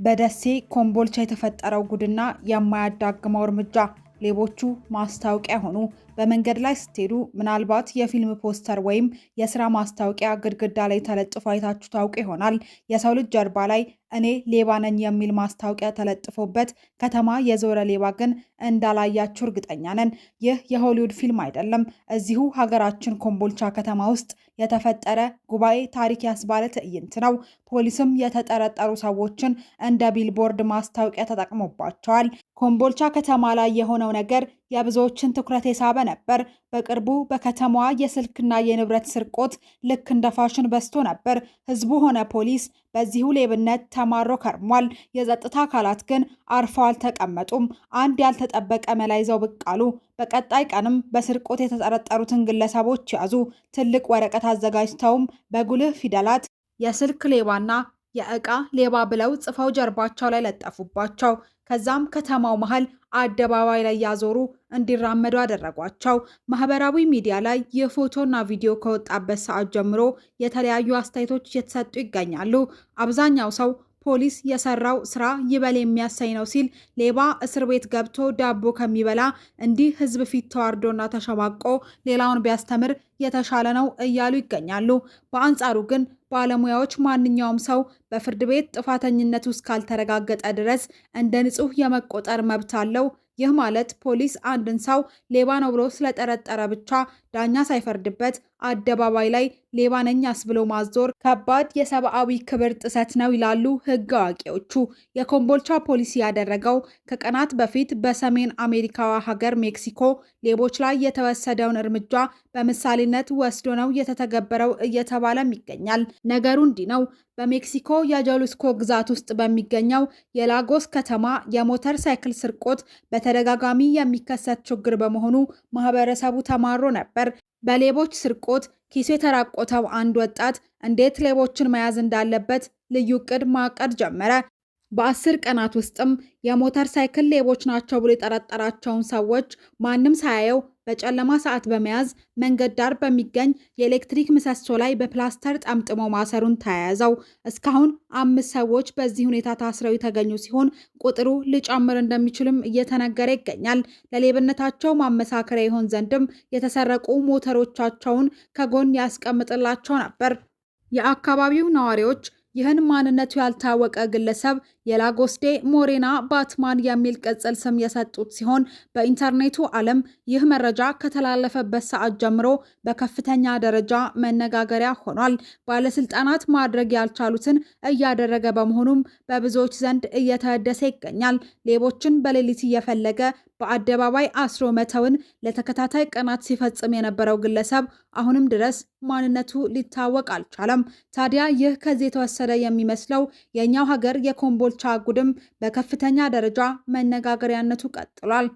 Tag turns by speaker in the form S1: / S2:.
S1: በደሴ ኮምቦልቻ የተፈጠረው ጉድና የማያዳግመው እርምጃ ሌቦቹ ማስታወቂያ ሆኑ። በመንገድ ላይ ስትሄዱ ምናልባት የፊልም ፖስተር ወይም የስራ ማስታወቂያ ግድግዳ ላይ ተለጥፎ አይታችሁ ታውቁ ይሆናል። የሰው ልጅ ጀርባ ላይ እኔ ሌባ ነኝ የሚል ማስታወቂያ ተለጥፎበት ከተማ የዞረ ሌባ ግን እንዳላያችሁ እርግጠኛ ነን። ይህ የሆሊውድ ፊልም አይደለም። እዚሁ ሀገራችን ኮምቦልቻ ከተማ ውስጥ የተፈጠረ ጉባኤ ታሪክ ያስባለ ትዕይንት ነው። ፖሊስም የተጠረጠሩ ሰዎችን እንደ ቢልቦርድ ማስታወቂያ ተጠቅሞባቸዋል። ኮምቦልቻ ከተማ ላይ የሆነው ነገር የብዙዎችን ትኩረት የሳበ ነበር። በቅርቡ በከተማዋ የስልክና የንብረት ስርቆት ልክ እንደ ፋሽን በዝቶ ነበር። ህዝቡ ሆነ ፖሊስ በዚሁ ሌብነት ተማሮ ከርሟል። የጸጥታ አካላት ግን አርፈው አልተቀመጡም። አንድ ያልተጠበቀ መላ ይዘው ብቅ አሉ። በቀጣይ ቀንም በስርቆት የተጠረጠሩትን ግለሰቦች ያዙ። ትልቅ ወረቀት አዘጋጅተውም በጉልህ ፊደላት የስልክ ሌባና የእቃ ሌባ ብለው ጽፈው ጀርባቸው ላይ ለጠፉባቸው። ከዛም ከተማው መሃል አደባባይ ላይ ያዞሩ እንዲራመዱ አደረጓቸው። ማህበራዊ ሚዲያ ላይ የፎቶና ቪዲዮ ከወጣበት ሰዓት ጀምሮ የተለያዩ አስተያየቶች እየተሰጡ ይገኛሉ። አብዛኛው ሰው ፖሊስ የሰራው ስራ ይበል የሚያሳይ ነው ሲል፣ ሌባ እስር ቤት ገብቶ ዳቦ ከሚበላ እንዲህ ህዝብ ፊት ተዋርዶና ተሸማቆ ሌላውን ቢያስተምር የተሻለ ነው እያሉ ይገኛሉ። በአንጻሩ ግን ባለሙያዎች ማንኛውም ሰው በፍርድ ቤት ጥፋተኝነቱ እስካልተረጋገጠ ድረስ እንደ ንጹህ የመቆጠር መብት አለው። ይህ ማለት ፖሊስ አንድን ሰው ሌባ ነው ብሎ ስለጠረጠረ ብቻ ዳኛ ሳይፈርድበት አደባባይ ላይ ሌባ ነኝ አስብሎ ማዞር ከባድ የሰብአዊ ክብር ጥሰት ነው ይላሉ ህግ አዋቂዎቹ። የኮምቦልቻ ፖሊስ ያደረገው ከቀናት በፊት በሰሜን አሜሪካዋ ሀገር ሜክሲኮ ሌቦች ላይ የተወሰደውን እርምጃ በምሳሌነት ወስዶ ነው የተተገበረው እየተባለም ይገኛል። ነገሩ እንዲህ ነው። በሜክሲኮ የጃሉስኮ ግዛት ውስጥ በሚገኘው የላጎስ ከተማ የሞተር ሳይክል ስርቆት በተደጋጋሚ የሚከሰት ችግር በመሆኑ ማህበረሰቡ ተማሮ ነበር። በሌቦች ስርቆት ኪሱ የተራቆተው አንድ ወጣት እንዴት ሌቦችን መያዝ እንዳለበት ልዩ እቅድ ማቀድ ጀመረ። በ10 ቀናት ውስጥም የሞተር ሳይክል ሌቦች ናቸው ብሎ የጠረጠራቸውን ሰዎች ማንም ሳያየው በጨለማ ሰዓት በመያዝ መንገድ ዳር በሚገኝ የኤሌክትሪክ ምሰሶ ላይ በፕላስተር ጠምጥሞ ማሰሩን ተያያዘው። እስካሁን 5 ሰዎች በዚህ ሁኔታ ታስረው የተገኙ ሲሆን ቁጥሩ ሊጨምር እንደሚችልም እየተነገረ ይገኛል። ለሌብነታቸው ማመሳከሪያ ይሆን ዘንድም የተሰረቁ ሞተሮቻቸውን ከጎን ያስቀምጥላቸው ነበር። የአካባቢው ነዋሪዎች ይህን ማንነቱ ያልታወቀ ግለሰብ የላጎስዴ ሞሬና ባትማን የሚል ቅጽል ስም የሰጡት ሲሆን በኢንተርኔቱ ዓለም ይህ መረጃ ከተላለፈበት ሰዓት ጀምሮ በከፍተኛ ደረጃ መነጋገሪያ ሆኗል። ባለስልጣናት ማድረግ ያልቻሉትን እያደረገ በመሆኑም በብዙዎች ዘንድ እየተወደሰ ይገኛል። ሌቦችን በሌሊት እየፈለገ በአደባባይ አስሮ መተውን ለተከታታይ ቀናት ሲፈጽም የነበረው ግለሰብ አሁንም ድረስ ማንነቱ ሊታወቅ አልቻለም። ታዲያ ይህ ከዚህ የተወሰደ የሚመስለው የኛው ሀገር የኮምቦልቻ ጉድም በከፍተኛ ደረጃ መነጋገሪያነቱ ቀጥሏል።